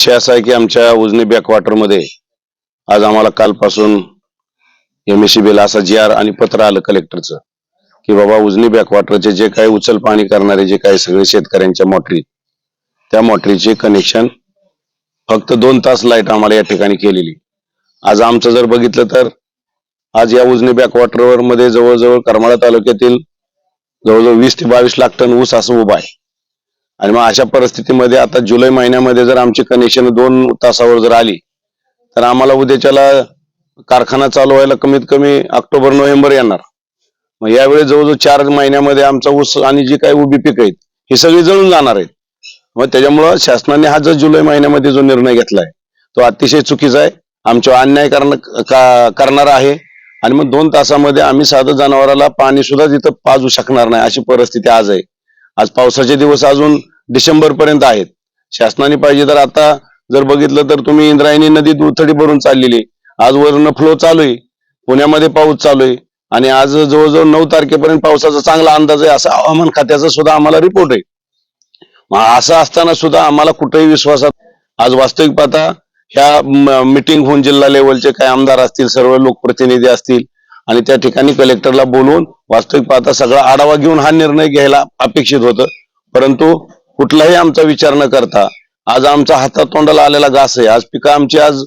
विषय असा आहे की आमच्या उजनी बॅकवॉटर मध्ये आज आम्हाला कालपासून एमएससीबीला असा जी आर आणि पत्र आलं कलेक्टरचं की बाबा उजनी बॅकवॉटरचे जे काही उचल पाणी करणारे जे काही सगळे शेतकऱ्यांच्या मोटरी त्या मोटरीचे कनेक्शन फक्त 2 तास लाईट आम्हाला या ठिकाणी केलेली. आज आमचं जर बघितलं तर आज या उजनी बॅकवॉटर मध्ये जवळजवळ करमाळा तालुक्यातील जवळजवळ 20 ते 22 लाख टन ऊस असं उभा आहे. आणि मग अशा परिस्थितीमध्ये आता जुलै महिन्यामध्ये जर आमची कनेक्शन 2 तासावर जर आली तर आम्हाला उद्याच्याला कारखाना चालू व्हायला कमीत कमी ऑक्टोबर नोव्हेंबर येणार. मग यावेळी जवळजवळ 4 महिन्यामध्ये आमचा ऊस आणि जी काही उभी पिकं आहेत ही सगळी जळून जाणार आहेत. मग त्याच्यामुळं शासनाने हा जो जुलै महिन्यामध्ये जो निर्णय घेतलाय तो अतिशय चुकीचा आहे, आमच्यावर अन्याय करणारा आहे. आणि मग 2 तासामध्ये आम्ही साधं जनावराला पाणी सुद्धा तिथं पाजू शकणार नाही अशी परिस्थिती आज आहे. आज पावसाचे दिवस अजून डिसेंबर पर्यंत आहेत. शासनाने पाहिजे तर आता जर बघितलं तर तुम्ही इंद्रायणी नदी दुथडी भरून चाललेली, आज वरून फ्लो चालू आहे, पुण्यामध्ये पाऊस चालू आहे आणि आज जवळजवळ 9 तारखेपर्यंत पावसाचा चांगला अंदाज आहे असा हवामान खात्याचा सुद्धा आम्हाला रिपोर्ट आहे. असं असताना सुद्धा आम्हाला कुठेही विश्वासात आज वास्तविक पाहता ह्या मीटिंग होऊन जिल्हा लेवलचे काही आमदार असतील, सर्व लोकप्रतिनिधी असतील आणि त्या ठिकाणी कलेक्टरला बोलवून वास्तविक पाहता सगळा आढावा घेऊन हा निर्णय घ्यायला अपेक्षित होतं. परंतु कुठलाही आमचा विचार न करता आज आमचा हातात तोंडाला आलेला घास आहे. आज पिकं आमची आज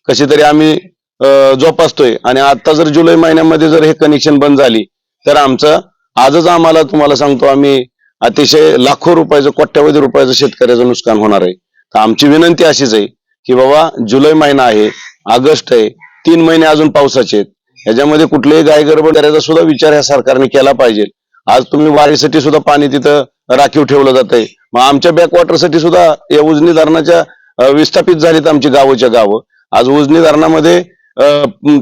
कशी तरी आम्ही जोपासतोय आणि आता जर जुलै महिन्यामध्ये जर हे कनेक्शन बंद झाली तर आमचं आजच आम्हाला तुम्हाला सांगतो आम्ही अतिशय लाखो रुपयाचं कोट्यावधी रुपयाचं शेतकऱ्याचं नुकसान होणार आहे. तर आमची विनंती अशीच आहे की बाबा जुलै महिना आहे, ऑगस्ट आहे, 3 महिने अजून पावसाचे आहेत, ह्याच्यामध्ये कुठलेही गायगडबड करायचा सुद्धा विचार ह्या सरकारने केला पाहिजे. आज तुम्ही वारीसाठी सुद्धा पाणी तिथं राखीव ठेवलं जात आहे. मग आमच्या बॅकवॉटरसाठी सुद्धा या उजनी धरणाच्या विस्थापित झालीत आमची गावच्या गावं. आज उजनी धरणामध्ये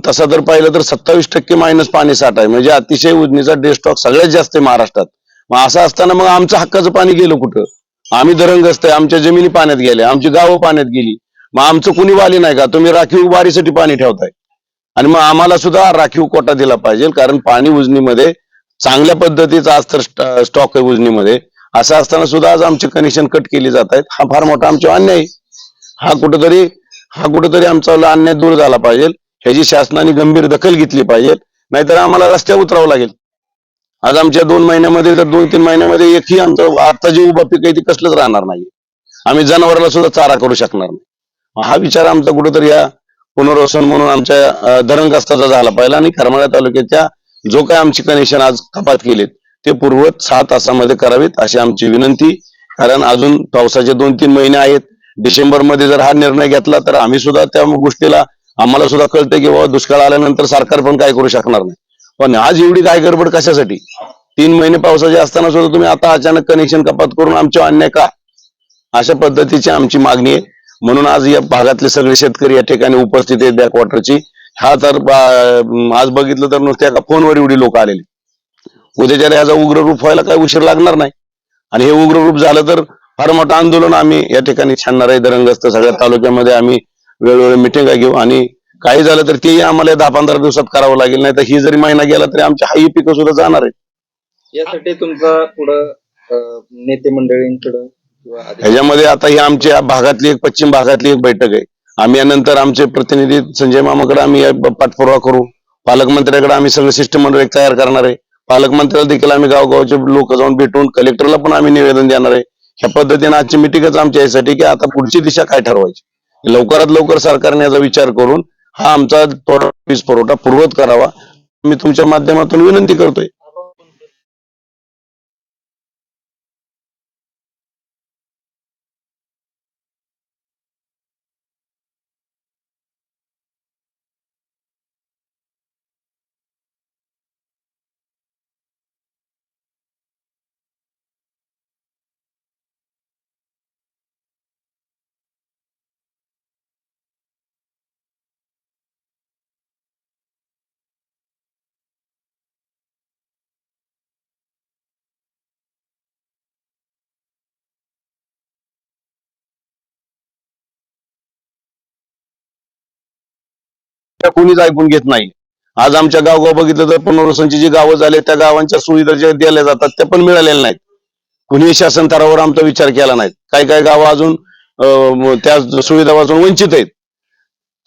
तसा जर पाहिलं तर 27% मायनस पाणी साठा आहे, म्हणजे अतिशय उजनीचा डे स्टॉक सगळ्यात जास्त आहे महाराष्ट्रात. मग असं असताना मग आमचं हक्काचं पाणी गेलं कुठं? आम्ही धरणग्रस्त आहे, आमच्या जमिनी पाण्यात गेल्या, आमची गावं पाण्यात गेली. मग आमचं कुणी वाली नाही का? तुम्ही राखीव वारीसाठी पाणी ठेवताय आणि मग आम्हाला सुद्धा राखीव कोटा दिला पाहिजे, कारण पाणी उजनीमध्ये चांगल्या पद्धतीचा आज तर स्टॉक आहे उजनीमध्ये. असं असताना सुद्धा आज आमचे कनेक्शन कट केली जात आहेत. हा फार मोठा आमचा अन्याय आहे. हा कुठेतरी आमचा अन्याय दूर झाला पाहिजे, ह्याची शासनाने गंभीर दखल घेतली पाहिजे, नाहीतर आम्हाला रस्त्यावर उतरावं लागेल. आज आमच्या 2 महिन्यामध्ये तर 2-3 महिन्यामध्ये एकही आमचं आता जे उभा पीक आहे ते कसलंच राहणार नाही. आम्ही जनावराला सुद्धा चारा करू शकणार नाही. हा विचार आमचा कुठेतरी या पुनर्वसन म्हणून आमच्या धरणग्रस्ताचा झाला पाहिजे आणि करमाळा तालुक्याच्या जो काय आमची कनेक्शन आज कपात केलीत ते पूर्वत 6 तासामध्ये करावीत अशी आमची विनंती. कारण अजून पावसाचे 2-3 महिने आहेत. डिसेंबर मध्ये जर हा निर्णय घेतला तर आम्ही सुद्धा त्या गोष्टीला आम्हाला सुद्धा कळतं की बाबा दुष्काळ आल्यानंतर सरकार पण काय करू शकणार नाही. पण आज एवढी काय गडबड कशासाठी? 3 महिने पावसाचे असताना सुद्धा तुम्ही आता अचानक कनेक्शन कपात करून आमच्या अन्याय का? अशा पद्धतीची आमची मागणी आहे. म्हणून आज या भागातले सगळे शेतकरी या ठिकाणी उपस्थित आहेत बॅकवॉटरची. हा तर आज बघितलं तर नुसत्या फोनवर एवढी लोक आलेली. उद्याच्या याचा उग्र रूप व्हायला काही उशीर लागणार नाही आणि हे उग्र रूप झालं तर फार मोठं आंदोलन आम्ही या ठिकाणी छानणार आहे. धरणग्रस्त सगळ्या तालुक्यामध्ये आम्ही वेगवेगळे मिटिंग घेऊ आणि काही झालं तर तेही आम्हाला 10-15 दिवसात करावं लागेल, नाही तर ही जरी महिना गेला तरी आमची हाही पिकं सुद्धा जाणार आहेत. यासाठी तुमचा पुढं नेते मंडळींकडं ह्याच्यामध्ये आता ही आमच्या भागातली एक पश्चिम भागातली एक बैठक आहे. आम्ही यानंतर आमचे प्रतिनिधी संजय मामाकडे आम्ही पाठपुरावा करू. पालकमंत्र्याकडे आम्ही सगळं सिस्टम तयार करणार आहे. पालकमंत्र्याला देखील आम्ही गावगावचे लोक जाऊन भेटून कलेक्टरला पण आम्ही निवेदन देणार आहे. ह्या पद्धतीने आजची मिटिंगच आमच्या यासाठी की आता पुढची दिशा काय ठरवायची, लवकरात लवकर सरकारने याचा विचार करून हा आमचा थोडा वीज पुरवठा पूर्वत करावा मी तुमच्या माध्यमातून विनंती करतोय. कोणीच ऐकून घेत नाही. आज आमच्या गावगाव बघितलं तर पुनर्वसनची जी गावं झाले त्या गावांच्या सुविधा ज्या दिल्या जातात त्या पण मिळालेल्या नाहीत. कुणीही शासन स्तरावर आमचा विचार केला नाही. काही काही गावं अजून त्या सुविधापासून वंचित आहेत.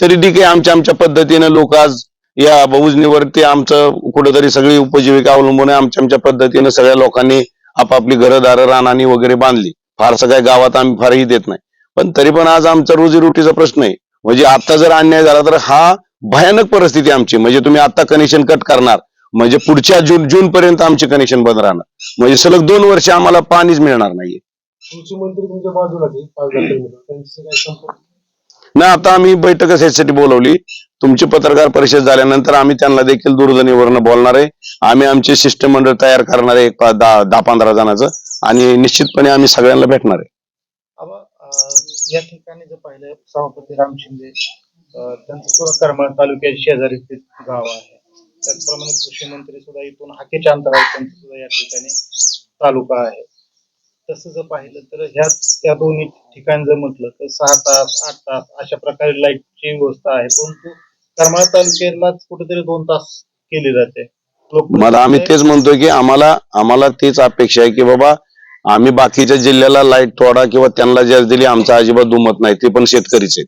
तरी ठीक आहे, आमच्या पद्धतीने लोक आज या उजनीवरती आमचं कुठेतरी सगळी उपजीविका अवलंबून आहे. आमच्या पद्धतीने सगळ्या लोकांनी आपापली घरदारं रानानी वगैरे बांधली. फारसं काय गावात आम्ही फारही देत नाही, पण तरी पण आज आमचा रोजीरोटीचा प्रश्न आहे. म्हणजे आता जर अन्याय झाला तर हा भयानक परिस्थिती आमची. म्हणजे तुम्ही आता कनेक्शन कट करणार म्हणजे पुढच्या जून पर्यंत आमचे कनेक्शन बंद राहणार. म्हणजे सलग 2 वर्ष आम्हाला पाणीच मिळणार नाहीये. कृषी मंत्री तुमच्या बाजूला त्यांची काही संपर्क ना आता आम्ही बैठक यासाठी बोलवली. तुमची पत्रकार परिषद झाल्यानंतर आम्ही त्यांना देखील दूरध्वनीवरनं बोलणार आहे. आम्ही आमचे शिष्टमंडळ तयार करणार आहे 10-15 जणांचं, आणि निश्चितपणे आम्ही सगळ्यांना भेटणार आहे. या ठिकाणी जर पाहिलं सभापती राम शिंदे त्यांचं सुद्धा करमाळ तालुक्यात शेजारी ते गाव आहे. त्याचप्रमाणे कृषी मंत्री सुद्धा इथून हाकेच्या अंतरावर त्यांचं सुद्धा या ठिकाणी तालुका आहे. तसं जर पाहिलं तर त्या दोन्ही ठिकाणी जर म्हटलं तर 6 तास 8 तास अशा प्रकारे लाईटची व्यवस्था आहे, परंतु करमाळ तालुक्यालाच कुठेतरी 2 तास केली जाते. मला आम्ही तेच म्हणतोय की आम्हाला तीच अपेक्षा आहे की बाबा आम्ही बाकीच्या जिल्ह्याला लाईट तोडा किंवा त्यांना ज्यास दिली आमचा अजिबात दुमत नाही. ते पण शेतकरीच आहेत.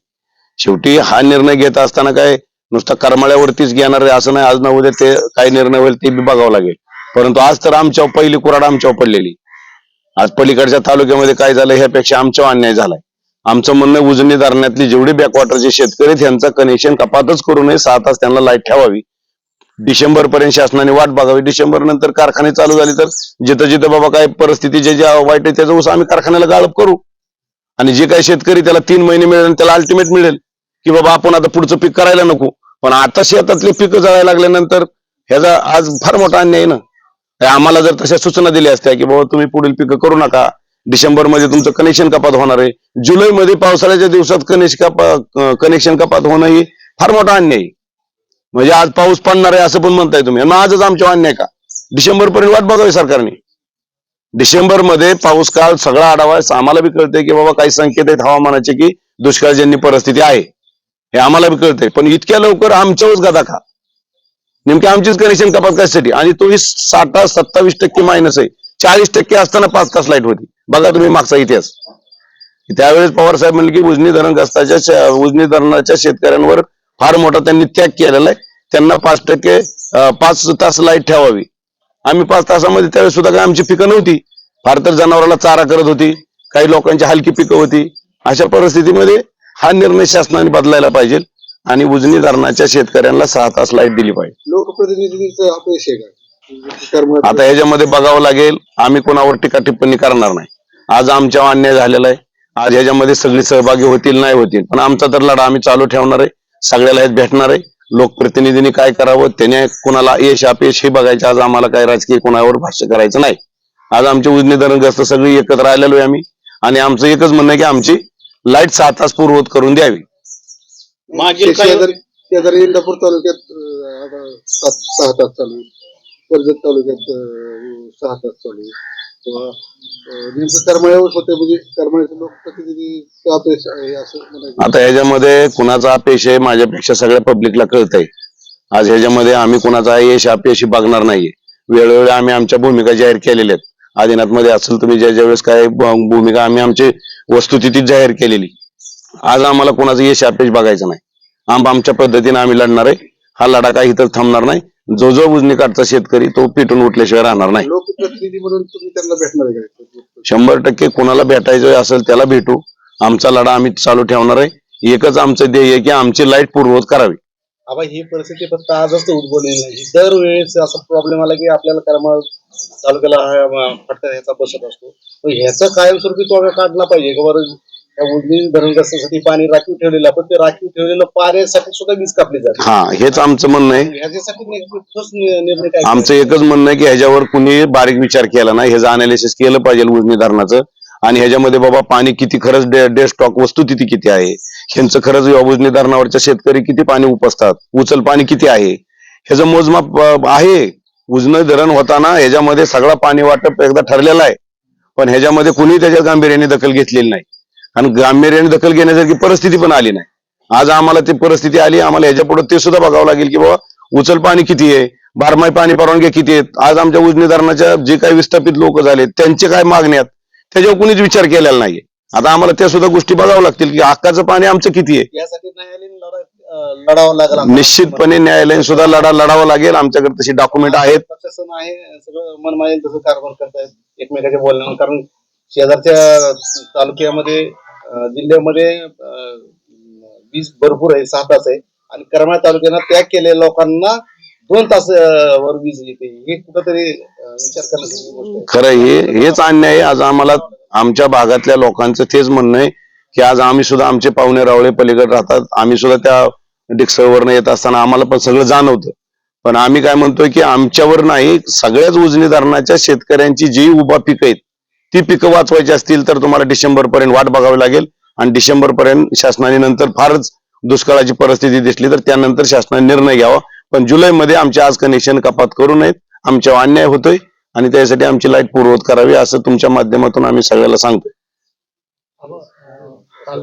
शेवटी हा निर्णय घेत असताना काय नुसता करमाळ्यावरतीच घेणार आहे असं नाही. आज ना उद्या ते काय निर्णय होईल ते बी बघावं लागेल. परंतु आज तर आमच्यावर पहिली कुऱ्हाड आमच्यावर पडलेली. आज पलीकडच्या तालुक्यामध्ये काय झालं ह्यापेक्षा आमच्यावर अन्याय झालाय. आमचं म्हणणं उजनी धरणातली जेवढी बॅकवॉटरचे शेतकरी आहेत यांचं कनेक्शन कपातच करू नये. 6 तास त्यांना लाईट ठेवावी. डिसेंबर पर्यंत शासनाने वाट बघावी. डिसेंबर नंतर कारखाने चालू झाले तर जिथं जिथं बाबा काय परिस्थिती ज्या वाईट आहे त्याचा ऊस आम्ही कारखान्याला गाळप करू. आणि जे काही शेतकरी त्याला 3 महिने मिळेल त्याला अल्टिमेट मिळेल की बाबा आपण आता पुढचं पीक करायला नको. पण आता शेतातले पिकं जळायला लागल्यानंतर ह्याचा आज फार मोठा अन्याय आहे ना. आम्हाला जर तशा सूचना दिल्या असत्या की बाबा तुम्ही पुढील पिकं करू नका, डिसेंबर मध्ये तुमचं कनेक्शन कपात होणार आहे, जुलैमध्ये पावसाळ्याच्या दिवसात कनेक्शन कपात होणं ही फार मोठा अन्याय आहे. म्हणजे आज पाऊस पडणार आहे असं पण म्हणताय तुम्ही, मग आजच आमच्या अन्याय का? डिसेंबर पर्यंत वाट बघावी सरकारने. डिसेंबर मध्ये पाऊस काळ सगळा आढावा आम्हाला बी कळतंय की बाबा काही संकेत आहेत हवामानाचे की दुष्काळजन्य परिस्थिती आहे, हे आम्हाला बी कळतंय. पण इतक्या लवकर आमच्यावरच गदा का? नेमकी आमचीच कनेक्शन कपात कशासाठी? आणि तो 27% मायनस आहे. 40% असताना 5 तास लाईट होती. बघा तुम्ही मागचा इतिहास. त्यावेळेस पवार साहेब म्हणले की उजनी धरणाच्या शेतकऱ्यांवर फार मोठा त्यांनी त्याग केलेला आहे. त्यांना 5 तास लाईट ठेवावी. आम्ही 5 तासामध्ये त्यावेळेस सुद्धा काही आमची पिकं नव्हती. फार तर जनावराला चारा करत होती, काही लोकांची हलकी पिकं होती. अशा परिस्थितीमध्ये हा निर्णय शासनाने बदलायला पाहिजे आणि उजनी धरणाच्या शेतकऱ्यांना 6 तास लाईट दिली पाहिजे. लोकप्रतिनिधींचा अपयश आहे का? आता ह्याच्यामध्ये बघावं लागेल. आम्ही कोणावर टीका टिप्पणी करणार नाही. आज आमच्यावर अन्याय झालेला आहे. आज ह्याच्यामध्ये सगळी सहभागी होतील नाही होतील, पण आमचा तर लढा आम्ही चालू ठेवणार आहे. सगळ्याला हेच भेटणार आहे. लोकप्रतिनिधींनी काय करावं, त्याने कोणाला यश अपयश हे बघायचं. आज आम्हाला काय राजकीय कोणावर भाष्य करायचं नाही. आज आमची उजनी धरणग्रस्त सगळी एकत्र आलेलो आहे आम्ही, आणि आमचं एकच म्हणणं आहे की आमची लाईट 6 तास पूर्ववत करून द्यावी. मागील काही शेजारी इंदापूर तालुक्यात 6 तास चालू आहे, कर्जत तालुक्यात 6 तास चालू आहे. नेमकं करमाळ्यावर होते, म्हणजे करमाळ्याचे लोकप्रतिनिधी अपयश आहे असं म्हणायचं. आता ह्याच्यामध्ये कुणाचा अपयश आहे माझ्यापेक्षा सगळ्या पब्लिकला कळतंय. आज ह्याच्यामध्ये आम्ही कुणाचा यश अपयशी बघणार नाहीये. वेळोवेळी आम्ही आमच्या भूमिका जाहीर केलेल्या आहेत. आदिनाथ मध्ये असेल तुम्ही ज्या वेळेस काय भूमिका आम्ही आमची वस्तुस्थिती जाहीर केलेली. आज आम्हाला कोणाचं यश अपयश बघायचं नाही. आमच्या पद्धतीने आम्ही लढणार आहे. हा लढा काही इथं थांबणार नाही. जो उजनी काढचा शेतकरी तो पेटून उठल्याशिवाय राहणार नाही. लोकप्रतिनिधी म्हणून तुम्ही त्यांना भेटणार आहे का? 100% कोणाला भेटायचं असेल त्याला भेटू. आमचा लढा आम्ही चालू ठेवणार आहे. एकच आमचं ध्येय आहे की आमची लाईट पूर्ववत करावी. आबा ही परिस्थिती फक्त आजच उद्भवलेली नाही. दरवेळेस असा प्रॉब्लेम आला की आपल्याला करमाळ तालुक्याला फटका ह्याचा बसत असतो. ह्याचा कायमस्वरूपी तोडगा काढला पाहिजे का बरं? त्या उजनी धरणग्रस्तासाठी पाणी राखीव ठेवलेलं, पण ते राखीव ठेवलेलं पाण्यासाठी सुद्धा वीज कापली जाते. हा, हेच आमचं म्हणणं आहे. ह्याच्यासाठी ठोस निर्णय काय? आमचं एकच म्हणणं आहे की ह्याच्यावर कुणी बारीक विचार केला नाही. ह्याचं अनालिसिस केलं पाहिजे उजनी धरणाचं, आणि ह्याच्यामध्ये बाबा पाणी किती खरंच डे स्टॉक वस्तुस्थिती किती आहे, ह्यांचं खरंच उजनी धरणावरच्या शेतकरी किती पाणी उपसतात, उचल पाणी किती आहे, ह्याचं मोजमाप आहे. उजनी धरण होताना ह्याच्यामध्ये सगळा पाणी वाटप एकदा ठरलेला आहे, पण ह्याच्यामध्ये कुणी त्याच्या गांभीर्याने दखल घेतलेली नाही. आणि गांभीर्याने दखल घेण्यासारखी परिस्थिती पण आली नाही. आज आम्हाला ती परिस्थिती आली. आम्हाला ह्याच्या पुढे ते सुद्धा बघावं लागेल की बाबा उचल पाणी किती आहे, बारमाही पाणी परवानगी किती आहेत. आज आमच्या उजनी धरणाच्या जे काही विस्थापित लोक झाले त्यांचे काय मागण्या आहेत त्याच्यावर कुणीच विचार केलेला नाहीये. आता आम्हाला त्या सुद्धा गोष्टी बघाव्या लागतील की हक्काचं पाणी आमचं किती आहे. यासाठी न्यायालयीन लढावं लागेल आम्हाला. निश्चितपणे न्यायालयीन सुद्धा लढावं लागेल. आमच्याकडे तशी डॉक्युमेंट आहेत. प्रशासन आहे, सगळं मनमानेल तसं कारभार करतायत एकमेकाच्या बोलण्यावर. कारण शेजारच्या तालुक्यामध्ये जिल्ह्यामध्ये वीज भरपूर आहे, 6 तास आहे, आणि करमाळ तालुक्यानं त्याग केलेल्या लोकांना 2 तास वर वीज येते. हे कुठंतरी विचार करण्याची गोष्ट आहे. खरं हेच अन्याय आहे. आज आम्हाला आमच्या भागातल्या लोकांचं तेच म्हणणं आहे की आज आम्ही सुद्धा आमचे पाहुणे रावळे पलीकडे राहतात. आम्ही सुद्धा त्या डिक्सळवरनं येत असताना आम्हाला पण सगळं जाणवतं. पण आम्ही काय म्हणतोय की आमच्यावर नाही, सगळ्याच उजनी धरणाच्या शेतकऱ्यांची जी उभा पिकं आहेत ती पिकं वाचवायची असतील तर तुम्हाला डिसेंबर पर्यंत वाट बघावी लागेल. आणि डिसेंबर पर्यंत शासनाने नंतर फारच दुष्काळाची परिस्थिती दिसली तर त्यानंतर शासनाने निर्णय घ्यावा. पण जुलैमध्ये आमचे आज कनेक्शन कपात करू नयेत. आमच्यावर अन्याय होतोय आणि त्यासाठी आमची लाईट पूर्ववत करावी असं तुमच्या माध्यमातून आम्ही सगळ्याला सांगतोय. काल